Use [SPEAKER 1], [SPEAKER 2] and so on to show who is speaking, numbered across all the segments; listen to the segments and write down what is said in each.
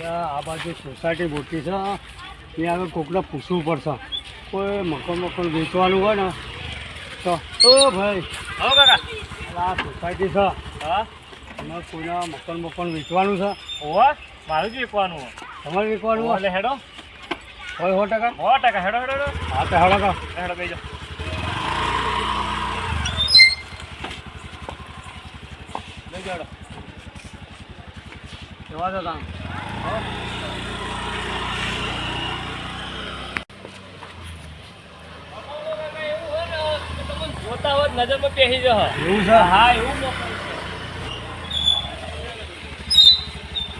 [SPEAKER 1] આ બાજુ સોસાયટી મોટી છે ત્યાં આગળ કોકને પૂછવું પડશે. કોઈ મકાન વેચવાનું હોય ને તો ભાઈ
[SPEAKER 2] હા કાકા.
[SPEAKER 1] આ સોસાયટી છે,
[SPEAKER 2] હા
[SPEAKER 1] એમાં કોઈના મકાન વેચવાનું છે.
[SPEAKER 2] ઓવા મારું જ વેચવાનું
[SPEAKER 1] તમારે વેચવાનું હોય
[SPEAKER 2] એટલે હેડો
[SPEAKER 1] હોય 100%?
[SPEAKER 2] 100% હેડો હેડો હેડો.
[SPEAKER 1] હા તો હેડો તો
[SPEAKER 2] હેડો બેજો બેજો હેડો.
[SPEAKER 1] જવા દો તમે.
[SPEAKER 2] જોતા હોત નજરમાં પેહી જહ.
[SPEAKER 1] એવું છે?
[SPEAKER 2] હા એવું મોકલ છે.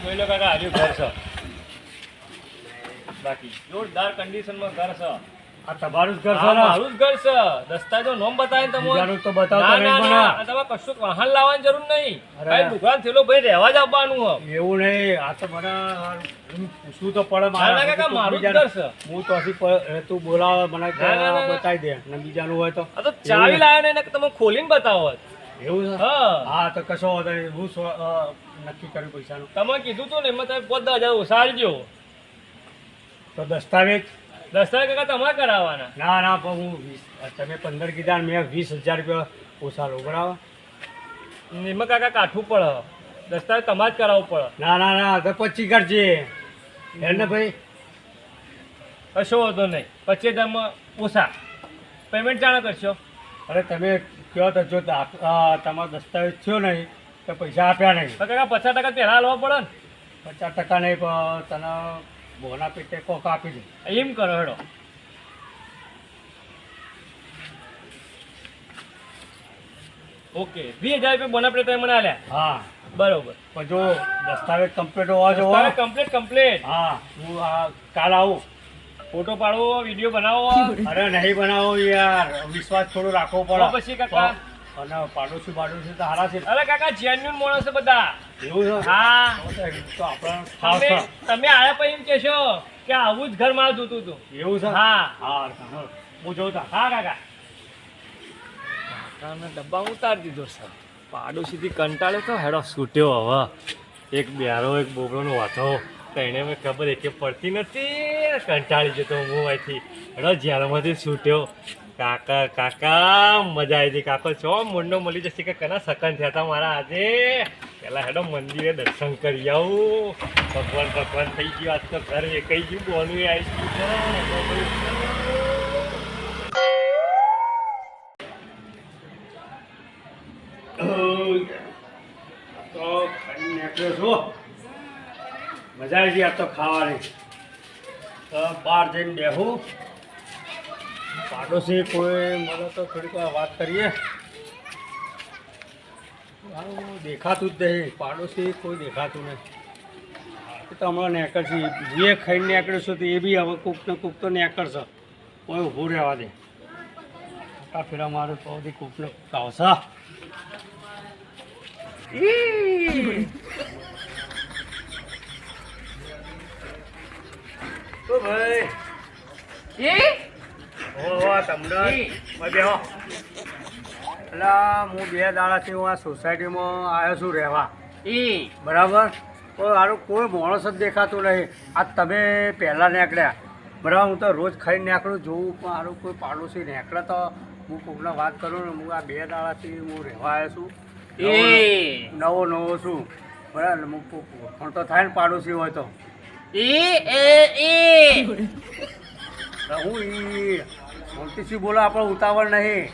[SPEAKER 2] જોઈ લો કાકા હાર્યું ઘર છે. બાકી જોરદાર કન્ડિશનમાં ઘર છે.
[SPEAKER 1] આ તમારું જ ઘર છે
[SPEAKER 2] હા,
[SPEAKER 1] ને?
[SPEAKER 2] મારું જ ઘર છે. દસ્તાવેજો નોમ બતાવીને તમે
[SPEAKER 1] બીજાનું તો બતાવતા
[SPEAKER 2] ના,
[SPEAKER 1] નહીં
[SPEAKER 2] ના,
[SPEAKER 1] મને.
[SPEAKER 2] ના. તમારે કશું વાહન લાવવાની જરૂર નહીં.
[SPEAKER 1] અરે.
[SPEAKER 2] ભાઈ દુકાન થેલો ભાઈ રહેવા જ આવવાનું હો.
[SPEAKER 1] એવું નહીં, આ તો મને પૂછવું તો પડે.
[SPEAKER 2] ના, ના, કાકા, મારું જ ઘર છે.
[SPEAKER 1] હું તો હજી તું બોલાવે મને કે
[SPEAKER 2] ના, ના, ના, ના.
[SPEAKER 1] બતાવી દે ને બીજાનું હોય તો.
[SPEAKER 2] આ તો ચાવી લાવ્યો ને એને તમે ખોલીને બતાવો.
[SPEAKER 1] એવું છે?
[SPEAKER 2] હા
[SPEAKER 1] હા તો કશો વાંધો નહીં. હું નક્કી કર્યું પૈસાનું.
[SPEAKER 2] તમે કીધું તું ને એમાં તમે 5,000 ઓછા આલજો.
[SPEAKER 1] તો દસ્તાવેજ?
[SPEAKER 2] દસ્તાવેજ કાકા તમારે કરાવવાના.
[SPEAKER 1] ના પણ હું તમે 15 કીધા ને મેં 20,000 રૂપિયા ઓછા લો બરાબર.
[SPEAKER 2] એમાં કાકા કાઠું પડે. દસ્તાવેજ તમારે જ કરાવવું પડે.
[SPEAKER 1] ના તો 25 કરજે એને ભાઈ.
[SPEAKER 2] કશો વાંધો નહીં. 25,000 ઓછા પેમેન્ટ ચાણા કરશો.
[SPEAKER 1] અરે તમે કહો તો જો તમારો દસ્તાવેજ થયો નહીં તો પૈસા આપ્યા નહીં.
[SPEAKER 2] તો કાકા 50% પહેલા હાલવા પડે ને.
[SPEAKER 1] 50% નહીં પણ તને બોના પેટે કોક આપી દે.
[SPEAKER 2] એમ કરો હેડો. ઓકે 20,000 રૂપિયા બોના પ્લેટ મને આલ્યા.
[SPEAKER 1] હા
[SPEAKER 2] બરોબર.
[SPEAKER 1] પણ જો દસ્તાવેજ કમ્પ્લીટ હોવા જોવો.
[SPEAKER 2] કમ્પ્લીટ.
[SPEAKER 1] હા હું કાલ આવું.
[SPEAKER 2] ફોટો પાડવો, વિડીયો બનાવો.
[SPEAKER 1] અરે નહીં બનાવો યાર, વિશ્વાસ થોડો રાખવો
[SPEAKER 2] તો
[SPEAKER 1] પડે.
[SPEAKER 2] પછી કાકા.
[SPEAKER 1] અને પાડોશી તો હારા છે.
[SPEAKER 2] અરે કાકા જેન્યુન માણસ છે બધા.
[SPEAKER 1] એવું છે?
[SPEAKER 2] હા
[SPEAKER 1] તો આપણે ખાસ
[SPEAKER 2] તમે
[SPEAKER 1] છે.
[SPEAKER 2] તમે આયા પછી એમ કહેશો કે આવું જ ઘર મારું જોતું હતું.
[SPEAKER 1] એવું છે?
[SPEAKER 2] હા
[SPEAKER 1] હા હું જોતા.
[SPEAKER 2] હા કાકા. કાકાના ડબ્બા ઉતારી દીધો છે. પાડોશીથી કંટાળે તો હેડો છૂટ્યો હવે. એક બેરો એક બોબડોનો વાથો તો એને મેં ખબર એકે પડતી નથી. કંટાળી જતો હું અહીંથી હેડો જેલમાંથી છૂટ્યો. કાકા મજા આવી હતી. કાકો છો મુંડો મળી જશે કે કના સકન થયા હતા મારા આજે. પેલા હેડો મંદિરે દર્શન કરી આવું. ભગવાન થઈ ગયું. આજ તો ઘર વેકાઈ ગયું. બોનું આવી ગયું.
[SPEAKER 1] તો ખાઈ નીકળ્યો છું. મજા આવી ગઈ આ તો ખાવાની. તો બહાર જઈને બેહું. પાડોશી કોઈ મને તો થોડીક વાર વાત કરીએ. દેખાતું જ નહીં. પાડોશી કોઈ દેખાતું નહીં. એ તો હમણાં નેકળશે. જે ખાઈને નીકળશું તો એ બી હવે કોક ને કોક તો નીકળશે. કોઈ ઊભું રહેવા દે. આખા ફેરા મારે તો બધી કોક ને કોક આવશે. તો ભાઈ તમને બેહો. એટલે હું 2 દાડાથી હું આ સોસાયટીમાં આવ્યો છું રહેવા. બરાબર. કોઈ સારું કોઈ માણસ જ દેખાતું નહીં. આ તમે પહેલાં નીકળ્યા બરાબર. હું તો રોજ ખાઈને નીકળું જોઉં પણ સારું કોઈ પાડોશી નીકળે તો હું કોકને વાત કરું ને. હું આ 2 દાડાથી હું રહેવા આવ્યો છું. નવો છું બરાબર. હું પણ તો થાય ને પાડોશી હોય તો. હું શાંતિથી બોલો, આપણે ઉતાવળ નહીં.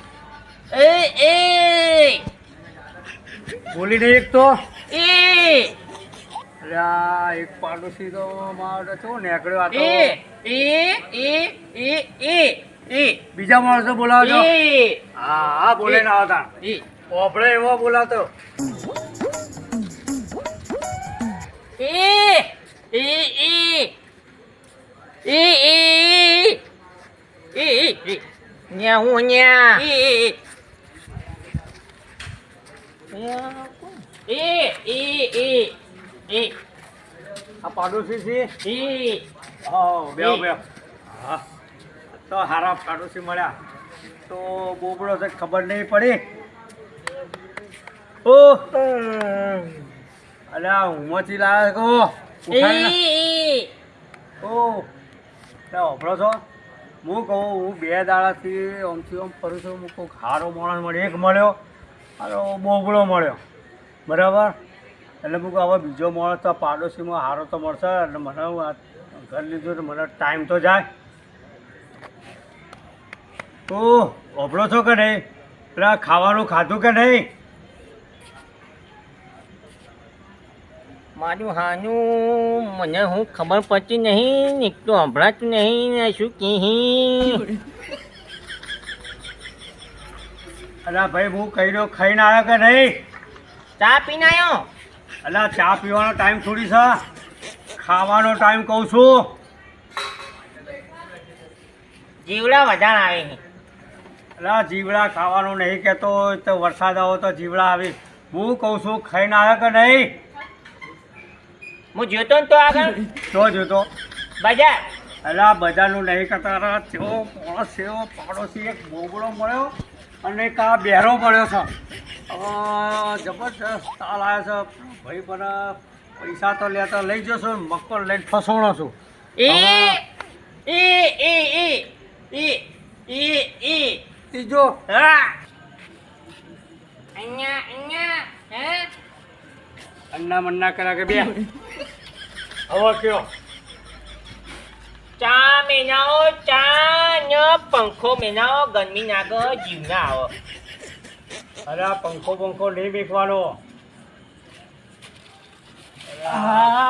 [SPEAKER 1] બોલી નહીં એક તો. અરે આ એક પાડોશી તો મારો કેવો નીકળ્યો. આ તો બીજા માણસો બોલાવજો. હા બોલે ના આવતા. ઓપડે એવો બોલાવતો. આ પાડોશી છે. બેહો. હા તો હારા પાડોશી મળ્યા. તો બોબડો છે ખબર નહીં પડી. અલ્યા ઉંમરથી લાવે કહો ઓ ત્યાં હોભળો છો હું કહું હું 2 દાડાથી આમથી આમ ફરું છું હું કહું હારો માણસ મળ્યો એક મળ્યો હારો બોબડો મળ્યો બરાબર એટલે હું કહું હવે બીજો માણસ તો પાડોશીમાં હારો તો મળશે એટલે મને આ ઘર લીધું તો મને ટાઈમ તો જાય તો હોભળો છો કે નહીં પેલા ખાવાનું ખાધું કે નહીં
[SPEAKER 3] મારું હાનું મને હું ખબર પડતી નહીં એક તો સંભળાતું નહીં ને શું કહી
[SPEAKER 1] અલા ભાઈ હું કહી રહ્યો ખાઈને આવ્યો કે નહીં
[SPEAKER 3] ચા પીને આવ્યો
[SPEAKER 1] અલા ચા પીવાનો ટાઈમ થોડી છે ખાવાનો ટાઈમ કહું છું
[SPEAKER 3] જીવડા વધારે આવે છે
[SPEAKER 1] અલા જીવડા ખાવાનું નહીં કહેતો તો વરસાદ આવો તો જીવડા આવી હું કહું છું ખાઈને આવ્યો કે નહીં
[SPEAKER 3] હું જોતો ને તો આગળ
[SPEAKER 1] તો જોતો
[SPEAKER 3] બજાર
[SPEAKER 1] અલા બજારનું નહીં કરતા અરે સેવો માણસ સેવો પાડોશી એક બોબડો મળ્યો અને એક આ બેરો મળ્યો છે જબરજસ્ત તાલ આવ્યો છે ભાઈ પણ પૈસા તો લેતા લઈ જશો મક્કો લઈને ફસોણો છું
[SPEAKER 3] એ એ એ એ એ એ એ
[SPEAKER 1] ત્રીજો
[SPEAKER 3] હા અહીંયા હે
[SPEAKER 1] અન્ના મન્ના કર્યા કે બે હવે કયો
[SPEAKER 3] ચા મેનાઓ ચા ને પંખો મેનાઓ ગરમી નાગો જીવ ના આવો
[SPEAKER 1] અરે આ પંખો બંખો નહીં મેકવાનો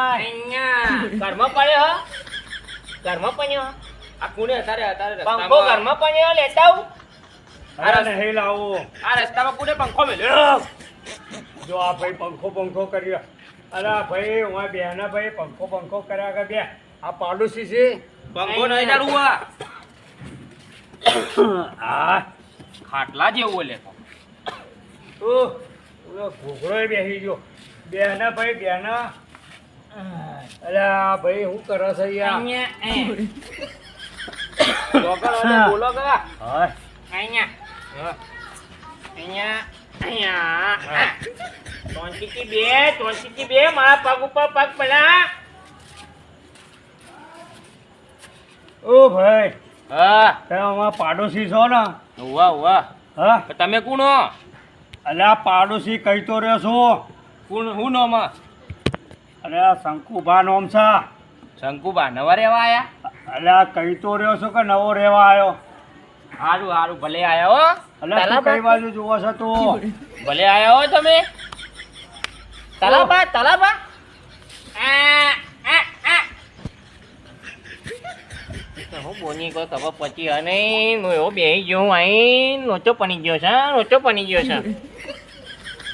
[SPEAKER 3] અહીંયા ઘરમાં પડ્યો હો ઘરમાં પડ્યો
[SPEAKER 4] આ કોને અત્યારે
[SPEAKER 3] પંખો ઘરમાં પડ્યો લેતા આવું
[SPEAKER 1] અરે નહીં લાવો
[SPEAKER 4] આ રસ્તામાં કોને પંખો મેલ્યો
[SPEAKER 1] જો આ ભાઈ પંખો બંખો કર્યો અરે આ ભાઈ હું બેના ભાઈ પંખો બંખો કર્યા કે બે આ પાડોશી છે
[SPEAKER 4] પંખો નહીં ડાળું આ
[SPEAKER 1] હા
[SPEAKER 4] ખાટલા જેવું લે
[SPEAKER 1] ઘોઘરો બેસી ગયો બેના ભાઈ બેના અરે આ ભાઈ હું કરે છે યાર
[SPEAKER 3] અહીંયા
[SPEAKER 4] બોલો કરા
[SPEAKER 1] હા
[SPEAKER 3] અહીંયા અહીંયા ચોંચીથી બે મારા પગ ઉપર પગ પડા
[SPEAKER 1] ઓ ભાઈ
[SPEAKER 4] હા
[SPEAKER 1] તમે અમારા પાડોશી છો ને
[SPEAKER 4] વાહ વાહ
[SPEAKER 1] હા
[SPEAKER 4] તમે કોણ
[SPEAKER 1] અરે આ પાડોશી કઈ તો રહ્યો છો
[SPEAKER 4] કોણ હું નોમાં
[SPEAKER 1] અરે આ શંકુભા નોમ છે
[SPEAKER 4] શંકુબા નવા રેવા આયા
[SPEAKER 1] અરે આ કઈ તો રહ્યો છો કે નવો રહેવા આવ્યો
[SPEAKER 4] હારું હારું ભલે આયા હો
[SPEAKER 1] અલે તું કઈ બાજુ જોવો છો તું
[SPEAKER 4] ભલે આયા હો તમે
[SPEAKER 3] તલાબા હું બોની કોઈ ખબર પચી હે નહીં હું એવો બેસી ગયો હું અહીં લોચો પની ગયો છે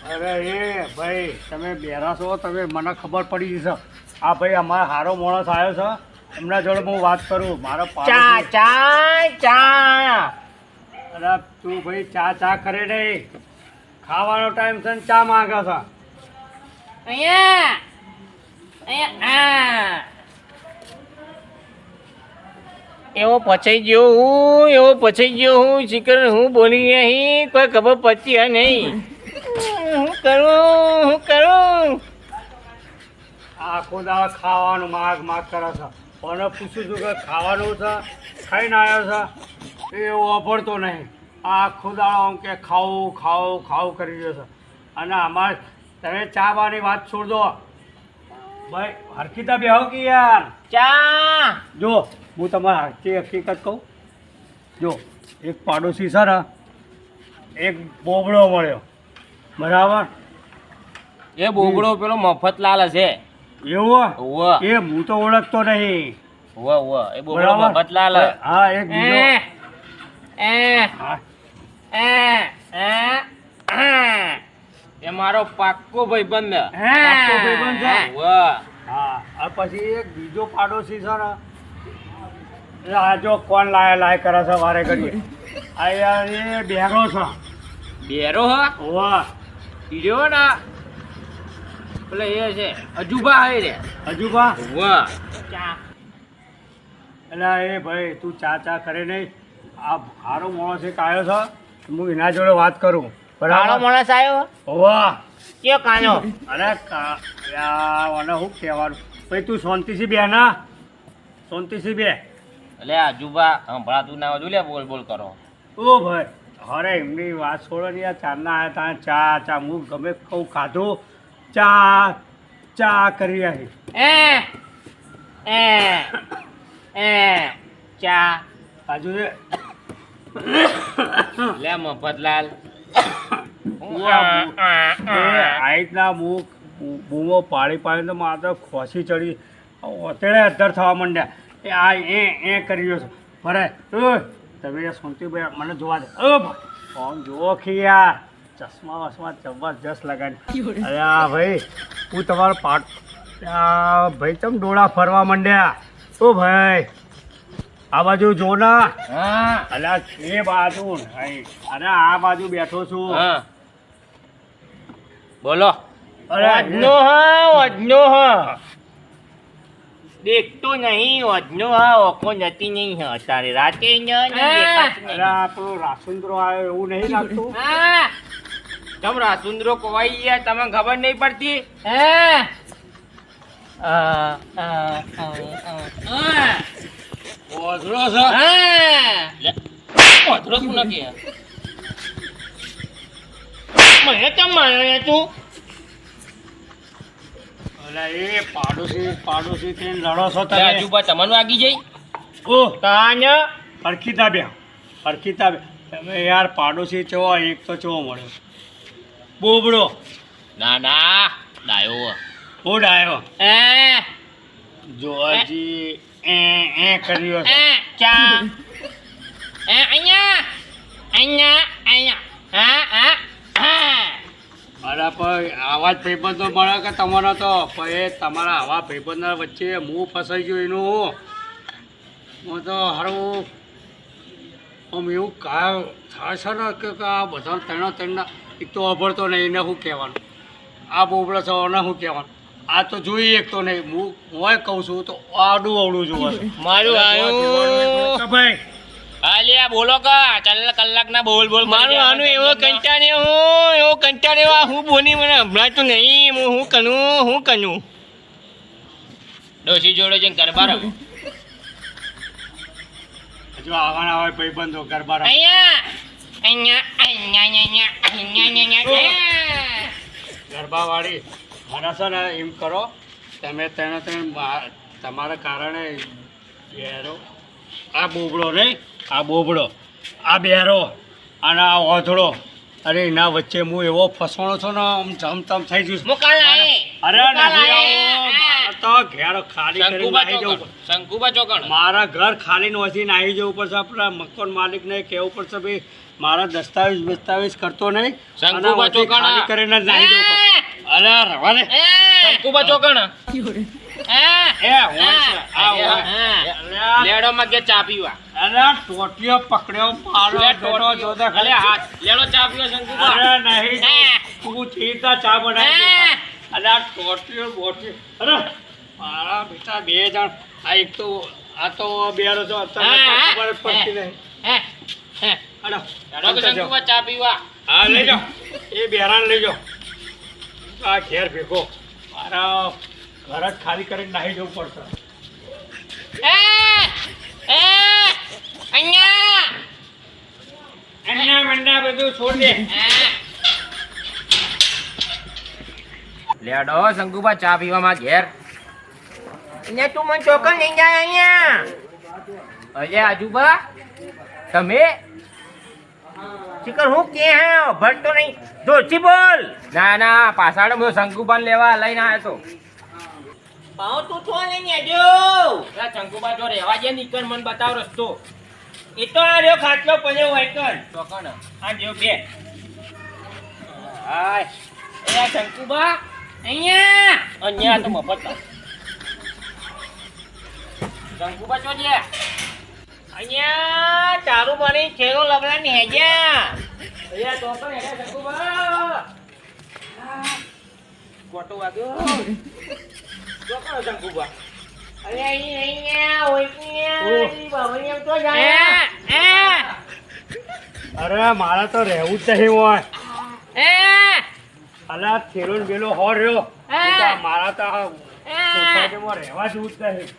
[SPEAKER 1] અરે એ ભાઈ તમે બેરા છો તમે મને ખબર પડી જશે આ ભાઈ અમારો હારો માણસ આવ્યો છે એમના જોડે હું વાત કરું મારો
[SPEAKER 3] ચા
[SPEAKER 1] અરે તું ભાઈ ચા કરે નહીં ખાવાનો ટાઈમ છે ને ચા માંગે છે
[SPEAKER 3] અહીંયા એવો પચાઈ ગયો હું શીખર હું બોલી નહીં કોઈ ખબર પચી હે નહીં હું કરું
[SPEAKER 1] આખો દાડો ખાવાનું માગ કરે છે કોને પૂછું છું કે ખાવાનું છે ખાઈને આવ્યો છે એ વાપરતો નહીં આખો દાડો આમ કે ખાવું કરી રહ્યો છે અને અમારે તમે ચા બાની વાત છોડ દો ભાઈ હરખીતા બેહો કે યાર
[SPEAKER 3] ચા
[SPEAKER 1] જો હું તમારે હકીકત કહું જો એક પાડોશી છે ને એક બોબડો મળ્યો બરાબર
[SPEAKER 4] એ બોગડો પેલો મફતલાલ હશે
[SPEAKER 1] એવું
[SPEAKER 4] ઓવા
[SPEAKER 1] એ હું તો ઓળખતો નહીં
[SPEAKER 4] ઓવા એ બોગડો
[SPEAKER 1] બરાબર?
[SPEAKER 4] મફતલાલ
[SPEAKER 1] હા એક બીજો હા
[SPEAKER 4] એ મારો પાક્કો ભાઈબંધ
[SPEAKER 1] પાક્કો ભાઈબંધ છે?
[SPEAKER 4] ઓવા
[SPEAKER 1] હા આ પછી એક બીજો પાડોશી છે ને એ આ જો કોણ લાય કરે છે વારે ઘડીએ આ યાર એ બેરો છે
[SPEAKER 4] બેરો હ
[SPEAKER 1] વાહ
[SPEAKER 4] ઈર્યો ને પેલે એ છે અજુબા હે રે
[SPEAKER 1] હજુબા
[SPEAKER 4] ઓવા
[SPEAKER 3] ચા
[SPEAKER 1] એટલે એ ભાઈ તું ચા કરે નહીં આ હારો માણસ એક આવ્યો છે હું એના જોડે વાત કરું
[SPEAKER 3] કાળો
[SPEAKER 1] બરાબર
[SPEAKER 3] માણસ આવ્યો
[SPEAKER 1] વાહ
[SPEAKER 3] કયો કાનો
[SPEAKER 1] અરે મને શું કહેવાનું ભાઈ તું શાંતિથી બે ના, શાંતિથી બે.
[SPEAKER 3] એટલે આજુબા સંભળાતું ના હોય લે બોલ બોલ કરો.
[SPEAKER 1] ઓ ભાઈ, અરે એમની વાત છોડો ને યાર. ચારના આવ્યા તા ચા ચા હું ગમે કહું ખાધું, ચા ચા કરી આવી.
[SPEAKER 3] ચા
[SPEAKER 1] બાજુ છે
[SPEAKER 3] લે મફતલાલ.
[SPEAKER 1] આ રીતના બૂમો પાડી પાડીને મારે તો ખોસી ચડી ઓતેડે અધર થવા માંડ્યા. એ આ એ કર્યો છે ભરાય. તમે યાર શાંતિભાઈ મને જોવા દે. ભાઈ ફોન જુઓ કે યાર, ચશ્મા વસમા જબરજસ્ત લગાડી. અરે આ ભાઈ હું તમારો પાટ ભાઈ તમે ડોળા ફરવા માંડ્યા. ઓ ભાઈ આ બાજુ જો ના.
[SPEAKER 3] હા
[SPEAKER 1] અલ્યા એ બાજુ નહીં. અરે આ બાજુ બેઠો છું.
[SPEAKER 3] હા બોલો.
[SPEAKER 1] અરે
[SPEAKER 3] વજનો વજનો દેખતો નહીં વજનો ઓકો નથી નહીં તારે રાતે
[SPEAKER 1] અરે આ પેલો રાસુંદરો આવ્યો એવું નહીં લાગતું?
[SPEAKER 3] તમ રાસુંદરો કોવાઈ ગયા તમને ખબર નહીં પડતી.
[SPEAKER 1] ઓઝરો છે.
[SPEAKER 3] ઓધરો શું નથી મને તમ મારે તું.
[SPEAKER 1] અલ્યા એ પાડોશી થઈને લડો છો
[SPEAKER 3] તે
[SPEAKER 1] તમે.
[SPEAKER 3] આજુબા તમને વાગી જઈ
[SPEAKER 1] ઓહ
[SPEAKER 3] કાન
[SPEAKER 1] હરખીતા બે તમે યાર પાડોશી ચો એક તો ચો મળ્યો બોબડો.
[SPEAKER 3] ના ના ડાયો
[SPEAKER 1] ફૂડ આવ્યો જોજી એ કર્યો છે.
[SPEAKER 3] ચા અહીંયા અહીંયા અહીંયા
[SPEAKER 1] અરે પણ આવા જ ભાઈબંધો મળે કે તમારો તો પછી તમારા આવા ભાઈબંધના વચ્ચે હું ફસાઈ ગયો એનું. હું તો હારું આમ એવું થાય છે ને કે આ બધા ત્રણના એક તો અભરતો નહીં, એને શું કહેવાનું. આ બોબડો છે એને શું કહેવાનું. આ તો જોઈ એક તો નહીં. હું કહું છું તો આડું અવડું જોવા છે.
[SPEAKER 3] મારું આવ્યું
[SPEAKER 1] ભાઈ
[SPEAKER 3] આલિયા બોલો કા કલાક ના બોલ બોલ મારું આનું એવો કંટાળ્યો હું બોલી મને હમણાં નહીં હું કનું ડોસી જોડે જઈને ગરબા રમો.
[SPEAKER 1] હજુ આવવાના હોય ભાઈબંધો ગરબા રમવા. ગરબાવાળી મને છે ને એમ કરો તમે તેને તમારા કારણે બેરો આ બોબડો નહીં, આ બોબડો આ બેરો અને આ ઓધડો, અરે એના વચ્ચે હું એવો ફસવાનો છું ને આમ જમતમ થઈ જઈશ. અરે નથી આવો. મારે તો ઘેર ખાલી કરીને નાહી જવું પડશે.
[SPEAKER 3] શંકુબા ચોકણ
[SPEAKER 1] મારા ઘર ખાલી નહોતી નાહી જવું પડશે. આપણા મકાન માલિકને કહેવું પડશે ભાઈ મારા દસ્તાવેજ કરતો નહીં.
[SPEAKER 3] શંકુબા
[SPEAKER 1] અને વચ્ચે
[SPEAKER 3] ચોકણ.
[SPEAKER 1] ખાલી કરીને જ નાહી જવું પડશે. અરે રવા દે.
[SPEAKER 3] શંકુબા ચોકણ
[SPEAKER 1] એ હોય છે. આ હોય. અલ્યા,
[SPEAKER 3] લેડો માં કે ચા પીવા
[SPEAKER 1] અલ્યા, ટોટિયો પકડ્યો મારો
[SPEAKER 3] લે
[SPEAKER 1] બેટો જોતા
[SPEAKER 3] ખાલી
[SPEAKER 1] ખાલી.
[SPEAKER 3] હાથ લેડો ચા પીવા શંકુબા
[SPEAKER 1] અરે નહીં તું ચીતા ચા બનાવી દેતા. અલ્યા ટોટિયો બોટિયો. અરે મારા બેટા બે જણ આ એક તો આ તો બેરો છો અત્યારે ખબર જ પડતી નહીં. અરે
[SPEAKER 3] લેડો કે શંકુબા ચા પીવા
[SPEAKER 1] હા લઈ જાઓ. એ બેરાને લઈ જાઓ. આ ઘેર ભેગો મારા ઘર જ ખાલી કરીને નાહી જવું પડશે. એના મંડા બધું છોડ દે.
[SPEAKER 3] લેડો શંકુબા ચા પીવામાં ઘેર અહીંયા તું મને ચોકન લઈ જાય અહીંયા અજય આજુબા તમે શિકર હું કે હે ભરતો નહીં જોરથી બોલ. ના ના પાછળ હું શંકુબાને લેવા લઈને આવ્યો તો પાઉ તું છો લઈને આજો શંકુબા જો રહેવા જે નીકળ મને બતાવ રસ્તો. એ તો આ રહ્યો ખાટલો પડ્યો હોય કર ચોકન આ જો બે હાય એ શંકુબા અહીંયા તો મફત શંકુબા છો જે અહીંયા તારું મને છેરો લબડા ને હેજ્યા અહીંયા તો પણ હેડા શંકુબા કોટો વાગ્યો ચોકણ શંકુબા અરે અહીંયા ઓઈકિયા બાવળી એમ તો જાય
[SPEAKER 1] અરે મારે તો રહેવું જ નહીં હોય. અલા થેલો ને બેલો હો રહ્યો. મારા તો
[SPEAKER 2] સોસાયટીમાં રહેવા જેવું જ નહીં.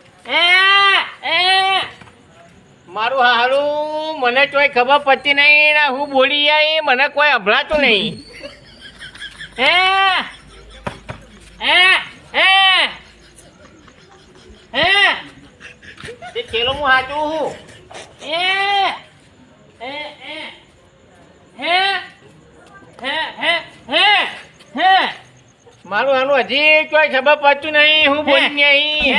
[SPEAKER 3] મારું હારું મને કોઈ ખબર પડતી નહીં ને હું બોલી જાય મને કોઈ સંભળાતું નહીં. તે થેલો હું હાચું હું. મારું હારું હજી કોઈ ખબર પડતું નહીં હું બોલી નહીં.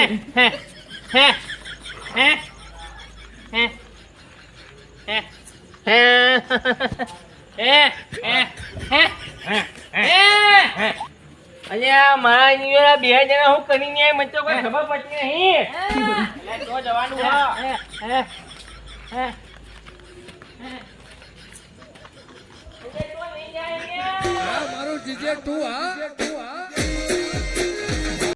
[SPEAKER 3] અલ્યા મારા અહીંયા બે જણા હું કરીને આયા, મને તો કોઈ ખબર પડતી નહીં. તો જવાનું
[SPEAKER 1] મારું જીજે તું હા